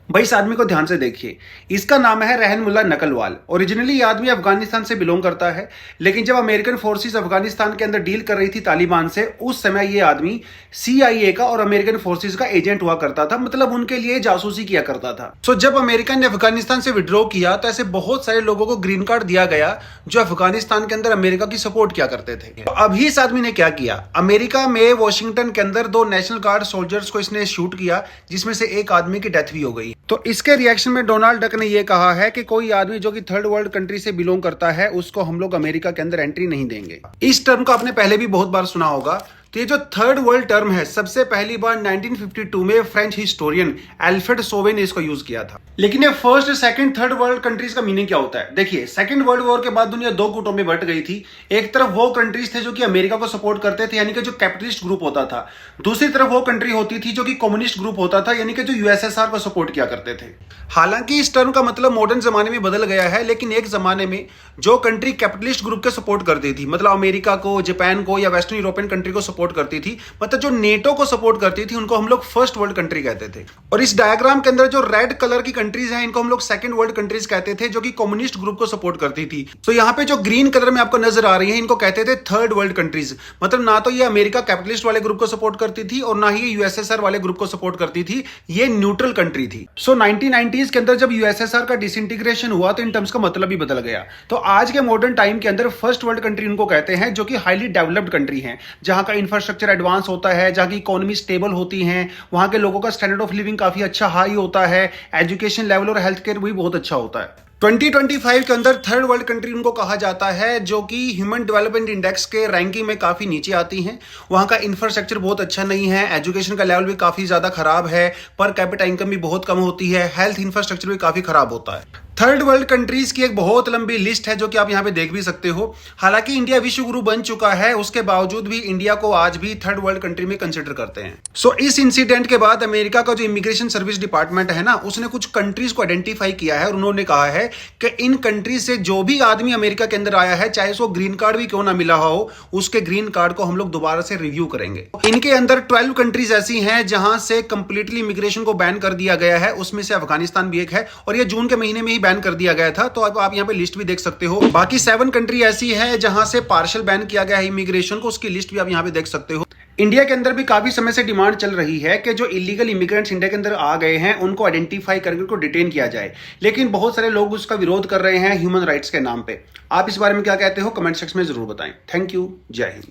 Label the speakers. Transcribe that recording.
Speaker 1: भाई इस आदमी को ध्यान से देखिए। इसका नाम है रहनमुल्ला नकलवाल। ओरिजिनली ये आदमी अफगानिस्तान से बिलोंग करता है, लेकिन जब अमेरिकन फोर्सेस अफगानिस्तान के अंदर डील कर रही थी तालिबान से, उस समय ये आदमी CIA का और अमेरिकन फोर्सेस का एजेंट हुआ करता था, मतलब उनके लिए जासूसी किया करता था। सो जब अमेरिका ने अफगानिस्तान से विड्रॉ किया तो ऐसे बहुत सारे लोगों को ग्रीन कार्ड दिया गया जो अफगानिस्तान के अंदर अमेरिका की सपोर्ट किया करते थे। तो अभी इस आदमी ने क्या किया, अमेरिका में वॉशिंगटन के अंदर 2 नेशनल गार्ड सोल्जर्स को इसने शूट किया, जिसमें से एक आदमी की डेथ भी हो गई। तो इसके रिएक्शन में डोनाल्ड डक ने यह कहा है कि कोई आदमी जो कि थर्ड वर्ल्ड कंट्री से बिलोंग करता है उसको हम लोग अमेरिका के अंदर एंट्री नहीं देंगे। इस टर्म को आपने पहले भी बहुत बार सुना होगा। तो ये जो थर्ड वर्ल्ड टर्म है, सबसे पहली बार 1952 में फ्रेंच हिस्टोरियन एल्फ्रेड सोवे ने इसको यूज किया था। लेकिन ये first second third world countries का मीनिंग क्या होता है? देखिए, सेकंड वर्ल्ड वॉर के बाद दुनिया 2 गुटों में बट गई थी। एक तरफ वो कंट्रीज थे जो कि अमेरिका को सपोर्ट करते थे, यानी कि जो कैपिटलिस्ट ग्रुप होता था। दूसरी तरफ वो कंट्री होती थी जो कि कम्युनिस्ट ग्रुप होता था, यानी कि जो USSR को सपोर्ट किया करते थे। हालांकि इस टर्म का मतलब मॉडर्न जमाने में बदल गया है, लेकिन एक जमाने में जो कंट्री कैपिटलिस्ट ग्रुप के सपोर्ट करती थी, मतलब अमेरिका को, जापान को या वेस्टर्न यूरोपियन कंट्री को सपोर्ट करती थी, मतलब जो नेटो को सपोर्ट करती थी, उनको हम लोग फर्स्ट वर्ल्ड कंट्री कहते थे। और इस डायग्राम के अंदर जो रेड कलर की कंट्रीज हैं, इनको हम लोग सेकंड वर्ल्ड कंट्रीज कहते थे, जो कि कम्युनिस्ट ग्रुप को सपोर्ट करती थी। तो यहाँ पे जो ग्रीन कलर में आपको नजर आ रही है, इनको कहते थे थर्ड वर्ल्ड कंट्रीज। मतलब ना तो ये अमेरिका कैपिटलिस्ट वाले ग्रुप को सपोर्ट करती थी और ना ही USSR वाले ग्रुप को सपोर्ट करती थी। ये न्यूट्रल कंट्री थी। सो 1990s के अंदर जब USSR का डिसइंटीग्रेशन हुआ तो इन टर्म्स का मतलब भी बदल गया। तो आज के मॉडर्न टाइम के अंदर फर्स्ट वर्ल्ड कंट्री उनको कहते हैं जो कि हाईली डेवलप्ड कंट्री है, जहां का इंफ्रास्ट्रक्चर एडवांस होता है, जहां की इकोनॉमी स्टेबल होती है, वहां के लोगों का स्टैंडर्ड ऑफ लिविंग काफी अच्छा हाई होता है, एजुकेशन लेवल और हेल्थ केयर भी बहुत अच्छा होता है। 2025 के अंदर थर्ड वर्ल्ड कंट्री उनको कहा जाता है जो कि ह्यूमन डेवलपमेंट इंडेक्स के रैंकिंग में काफी नीचे आती हैं। वहां का इंफ्रास्ट्रक्चर बहुत अच्छा नहीं है, एजुकेशन का लेवल भी काफी ज्यादा खराब है, पर कैपिटा इनकम भी बहुत कम होती है, हेल्थ इंफ्रास्ट्रक्चर भी काफी खराब होता है। थर्ड वर्ल्ड कंट्रीज की एक बहुत लंबी लिस्ट है जो कि आप यहां पे देख भी सकते हो। हालांकि इंडिया विश्व गुरु बन चुका है, उसके बावजूद भी इंडिया को आज भी थर्ड वर्ल्ड कंट्री में कंसिडर करते हैं। सो इस इंसिडेंट के बाद अमेरिका का जो इमिग्रेशन सर्विस डिपार्टमेंट है ना, उसने कुछ कंट्रीज को आइडेंटिफाई किया है और उन्होंने कहा है कि इन कंट्रीज से जो भी आदमी अमेरिका के अंदर आया है, चाहे उसको ग्रीन कार्ड भी क्यों ना मिला हो, उसके ग्रीन कार्ड को हम लोग दोबारा से रिव्यू करेंगे। इनके अंदर 12 कंट्रीज ऐसी हैं जहां से कंप्लीटली इमिग्रेशन को बैन कर दिया गया है, उसमें से अफगानिस्तान भी एक है और ये जून के महीने में ही बैन कर दिया गया था। तो अब आप यहाँ पे लिस्ट भी देख सकते हो। बाकी 7 कंट्री ऐसी है जहां से पार्शियल बैन किया गया है इमिग्रेशन को, उसकी लिस्ट भी आप यहाँ पे देख सकते हो। इंडिया के अंदर भी काफी समय से डिमांड चल रही है कि जो इलीगल इमिग्रेंट्स इंडिया के अंदर आ गए हैं उनको आइडेंटिफाई करके उनको डिटेन किया जाए, लेकिन बहुत सारे लोग उसका विरोध कर रहे हैं ह्यूमन राइट्स के नाम पे। आप इस बारे में क्या कहते हो, कमेंट सेक्शन में जरूर बताएं। थैंक यू, जय हिंद।